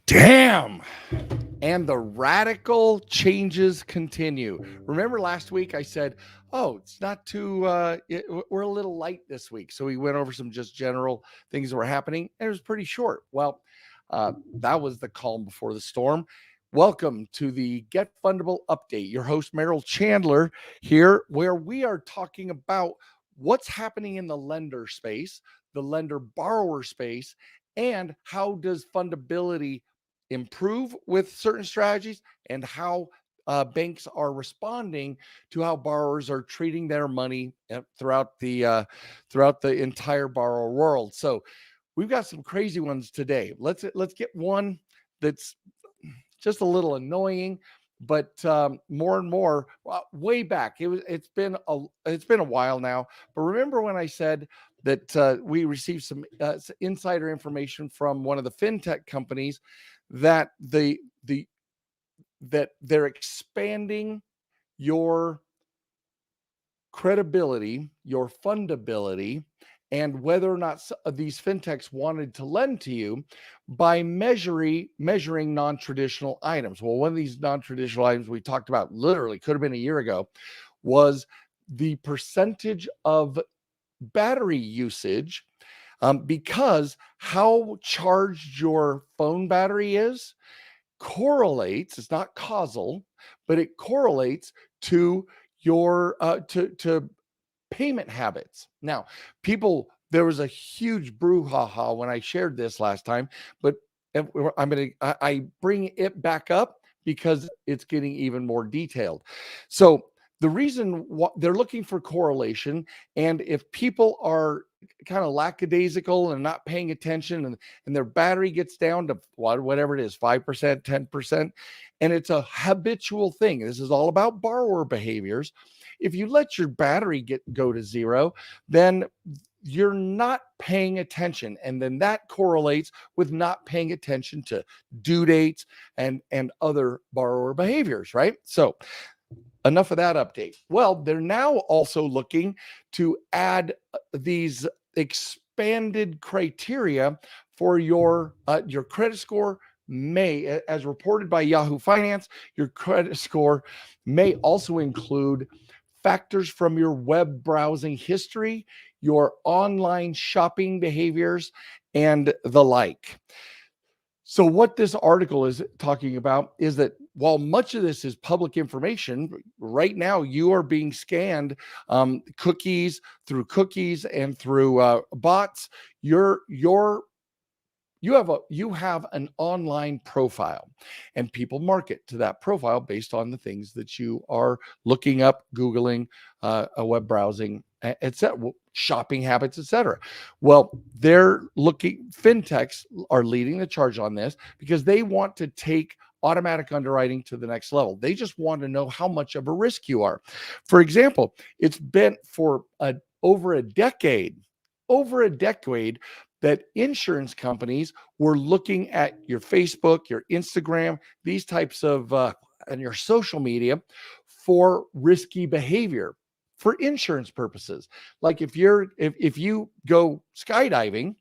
Damn. And the radical changes continue. Remember last week I said, oh, it's not too, we're a little light this week. So we went over some just general things that were happening. And it was pretty short. Well, that was the calm before the storm. Welcome to the Get Fundable Update. Your host, Merrill Chandler, here, where we are talking about what's happening in the lender space, the lender borrower space, and how does fundability improve with certain strategies, and how banks are responding to how borrowers are treating their money throughout the entire borrower world. So we've got some crazy ones today. Let's get one that's just a little annoying, but more and more way back. It's been a while now. But remember when I said that we received some insider information from one of the fintech companies that that they're expanding your credibility, your fundability, and whether or not these fintechs wanted to lend to you by measuring non-traditional items. Well, one of these non-traditional items we talked about literally could have been a year ago was the percentage of battery usage, because how charged your phone battery is correlates, it's not causal, but it correlates to your to payment habits. Now, there was a huge brouhaha when I shared this last time, but I bring it back up because it's getting even more detailed. So the reason they're looking for correlation, and if people are kind of lackadaisical and not paying attention, and their battery gets down to whatever it is, 5%, 10%, and it's a habitual thing. This is all about borrower behaviors. If you let your battery go to zero, then you're not paying attention. And then that correlates with not paying attention to due dates and other borrower behaviors, right? So enough of that update. Well, they're now also looking to add these expanded criteria for your credit score. As reported by Yahoo Finance, your credit score may also include factors from your web browsing history, your online shopping behaviors, and the like. So what this article is talking about is that while much of this is public information, right now you are being scanned cookies and through bots. You have an online profile, and people market to that profile based on the things that you are looking up, Googling, web browsing, etc., shopping habits, etc. Well, fintechs are leading the charge on this because they want to take automatic underwriting to the next level. They just want to know how much of a risk you are. For example, it's been for over a decade that insurance companies were looking at your Facebook, your Instagram, these types of, and your social media for risky behavior for insurance purposes. Like if you go skydiving,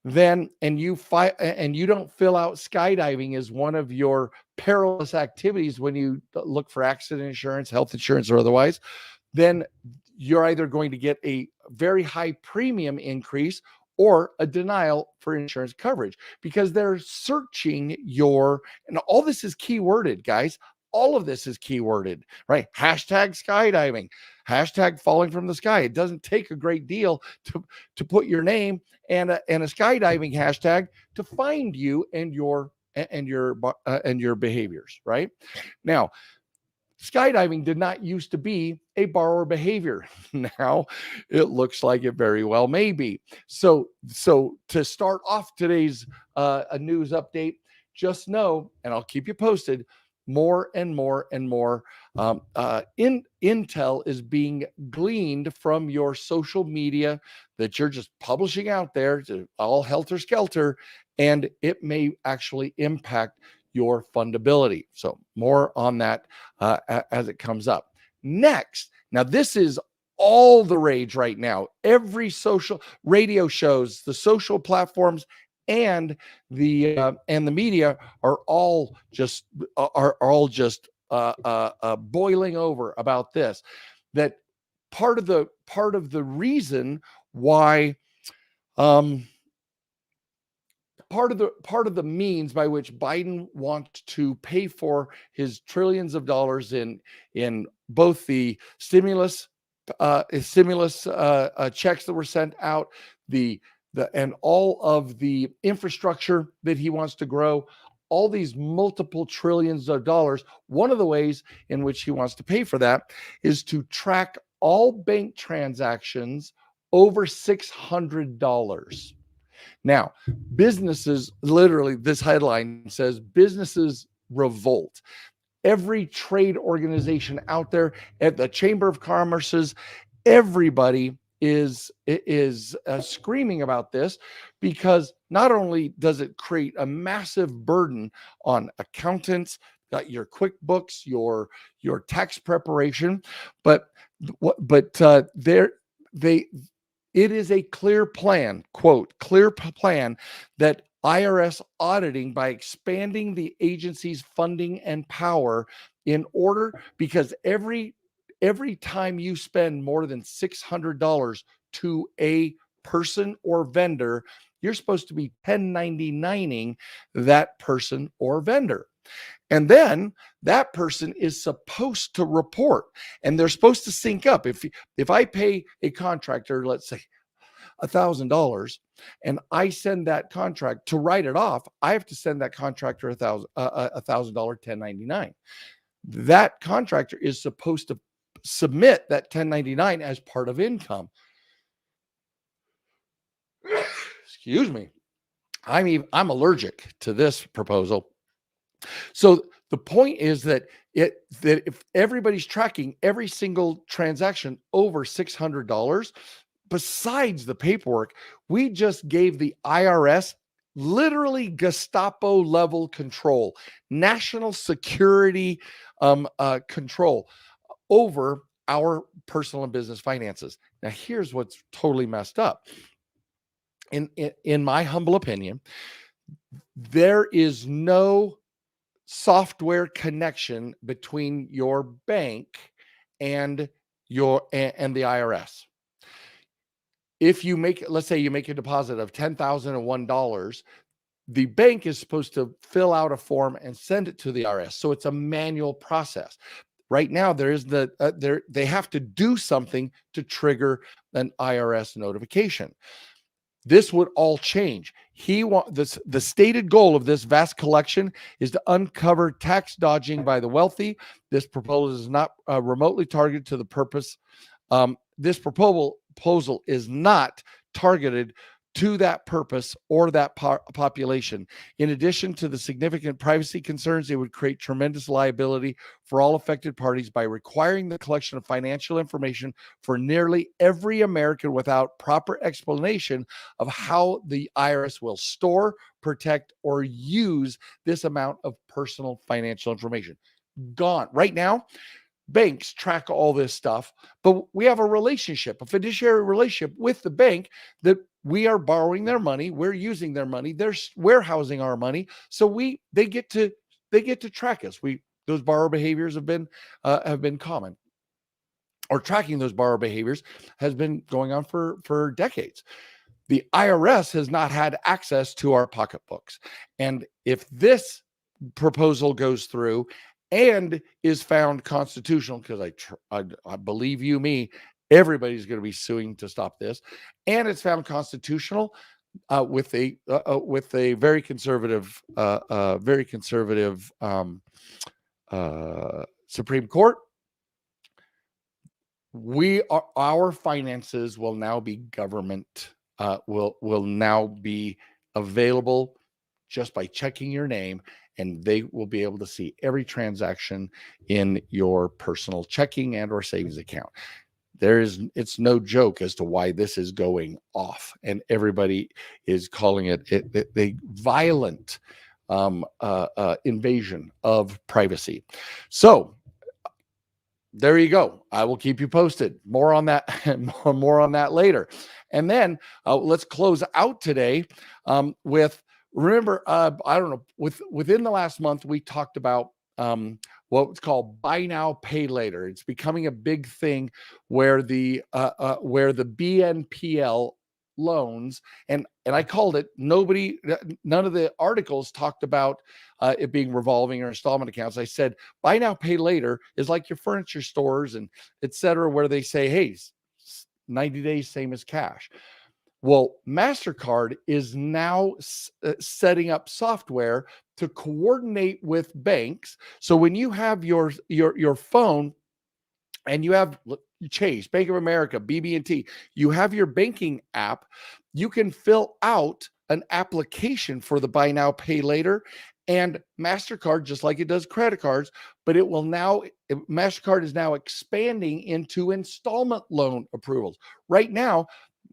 then and you don't fill out skydiving as one of your perilous activities when you look for accident insurance, health insurance, or otherwise, then you're either going to get a very high premium increase or a denial for insurance coverage, because they're searching and all this is keyworded, guys. All of this is keyworded, right? Hashtag skydiving, hashtag falling from the sky. It doesn't take a great deal to put your name and a skydiving hashtag to find you and your behaviors, right? Now, skydiving did not used to be a borrower behavior. Now it looks like it very well may be. So to start off today's a news update, just know, and I'll keep you posted, more and more intel is being gleaned from your social media that you're just publishing out there to all helter skelter, and it may actually impact your fundability. So more on that as it comes up. Next, now this is all the rage right now. Every social radio shows, the social platforms, and the media are all just boiling over about this. That part of the reason why um, part of the means by which Biden wants to pay for his trillions of dollars in both the stimulus checks that were sent out, the and all of the infrastructure that he wants to grow, all these multiple trillions of dollars. One of the ways in which he wants to pay for that is to track all bank transactions over $600. Now, businesses, literally, this headline says businesses revolt. Every trade organization out there, at the Chamber of Commerce's, everybody is screaming about this, because not only does it create a massive burden on accountants, your QuickBooks, your tax preparation, but there they it is a clear plan, quote, clear plan that IRS auditing, by expanding the agency's funding and power, in order, because every time you spend more than $600 to a person or vendor, you're supposed to be 1099ing that person or vendor. And then that person is supposed to report, and they're supposed to sync up. If I pay a contractor, let's say $1,000, and I send that contract to write it off, I have to send that contractor $1,000 1099. That contractor is supposed to submit that 1099 as part of income. Excuse me. I'm allergic to this proposal. So the point is that if everybody's tracking every single transaction over $600, besides the paperwork, we just gave the IRS literally Gestapo level control, national security control over our personal and business finances. Now, here's what's totally messed up. In my humble opinion, there is no software connection between your bank and the IRS. If you let's say you make a deposit of $10,001, the bank is supposed to fill out a form and send it to the IRS. So it's a manual process. Right now, they have to do something to trigger an IRS notification. This would all change. The stated goal of this vast collection is to uncover tax dodging by the wealthy. This proposal is not remotely targeted to the purpose. This proposal is not targeted to that purpose or that population. In addition to the significant privacy concerns, it would create tremendous liability for all affected parties by requiring the collection of financial information for nearly every American without proper explanation of how the IRS will store, protect, or use this amount of personal financial information. Gone. Right now, banks track all this stuff, but we have a fiduciary relationship with the bank, that we are borrowing their money, we're using their money, they're warehousing our money, so they get to track us. Those borrower behaviors have been common, or tracking those borrower behaviors has been going on for decades. The IRS has not had access to our pocketbooks, and if this proposal goes through and is found constitutional, because I believe you me, everybody's going to be suing to stop this, and it's found constitutional with a very conservative Supreme Court, our finances will now be government, will now be available just by checking your name, and they will be able to see every transaction in your personal checking and or savings account. It's no joke as to why this is going off, and everybody is calling it a violent invasion of privacy. So there you go. I will keep you posted. More on that, more on that later. And then let's close out today with. Remember, I don't know. Within the last month, we talked about what's called buy now, pay later. It's becoming a big thing where the BNPL loans, and I called it, none of the articles talked about it being revolving or installment accounts. I said buy now, pay later is like your furniture stores and etc., where they say, hey, 90 days, same as cash. Well, MasterCard is now setting up software to coordinate with banks. So when you have your phone and you have Chase, Bank of America, BB&T, you have your banking app, you can fill out an application for the buy now, pay later, and MasterCard, just like it does credit cards, but it will now, MasterCard is now expanding into installment loan approvals. Right now,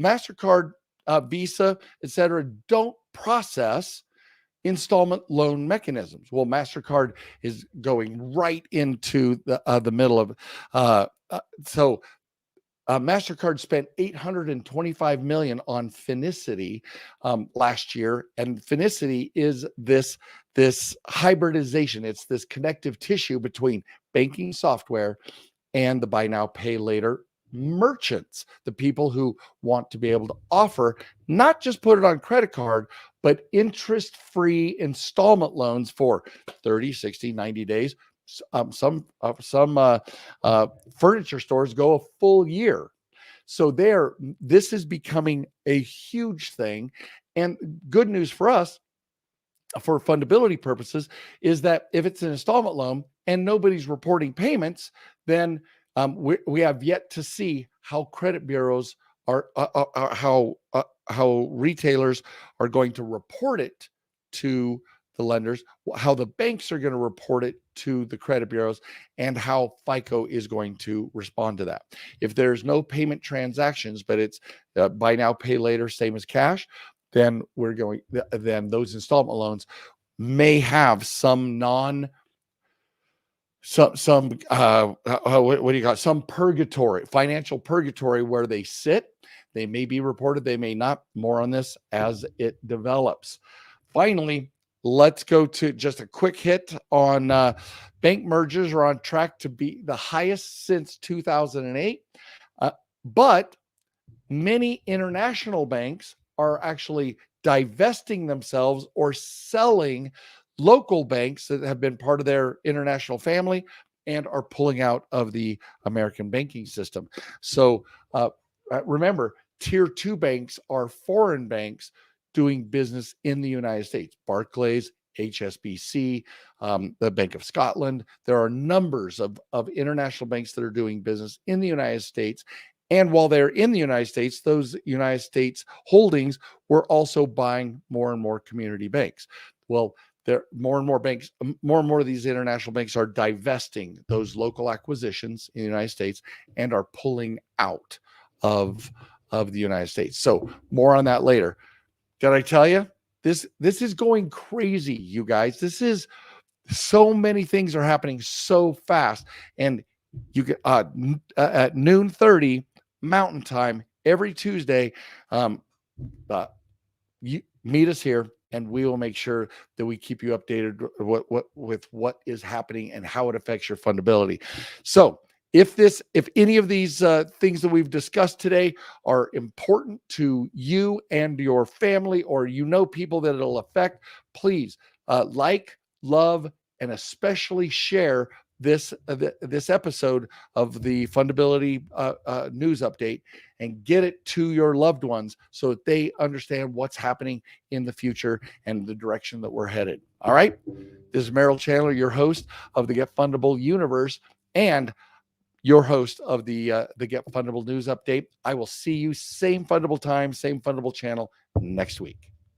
MasterCard, Visa, et cetera, don't process installment loan mechanisms. Well, MasterCard is going right into the middle of so MasterCard spent $825 million on Finicity last year, and Finicity is this hybridization. It's this connective tissue between banking software and the buy now, pay later merchants, the people who want to be able to offer, not just put it on credit card, but interest-free installment loans for 30, 60, 90 days. Some furniture stores go a full year. So this is becoming a huge thing. And good news for us, for fundability purposes, is that if it's an installment loan and nobody's reporting payments, then we have yet to see how credit bureaus are, how retailers are going to report it to the lenders, how the banks are going to report it to the credit bureaus, and how FICO is going to respond to that. If there's no payment transactions, but it's buy now, pay later, same as cash, then then those installment loans may have some what do you call it? Some purgatory, financial purgatory, where they sit. They may be reported, they may not. More on this as it develops. Finally, let's go to just a quick hit on bank mergers are on track to be the highest since 2008. But many international banks are actually divesting themselves or selling local banks that have been part of their international family and are pulling out of the American banking system. So remember, tier 2 banks are foreign banks doing business in the United States. Barclays, HSBC, the Bank of Scotland. There are numbers of international banks that are doing business in the United States. And while they're in the United States, those United States holdings were also buying more and more community banks. Well, there more and more banks, more and more of these international banks are divesting those local acquisitions in the United States and are pulling out of the United States. So more on that later. Did I tell you? This is going crazy, you guys. This is so many things are happening so fast. And you get at noon 30 Mountain Time every Tuesday. You meet us here, and we will make sure that we keep you updated with what is happening and how it affects your fundability. So if any of these things that we've discussed today are important to you and your family, or people that it'll affect, please like, love, and especially share this episode of the Fundability news update, and get it to your loved ones so that they understand what's happening in the future and the direction that we're headed. All right. This is Merrill Chandler, your host of the Get Fundable universe and your host of the Get Fundable news update. I will see you same Fundable time, same Fundable channel next week.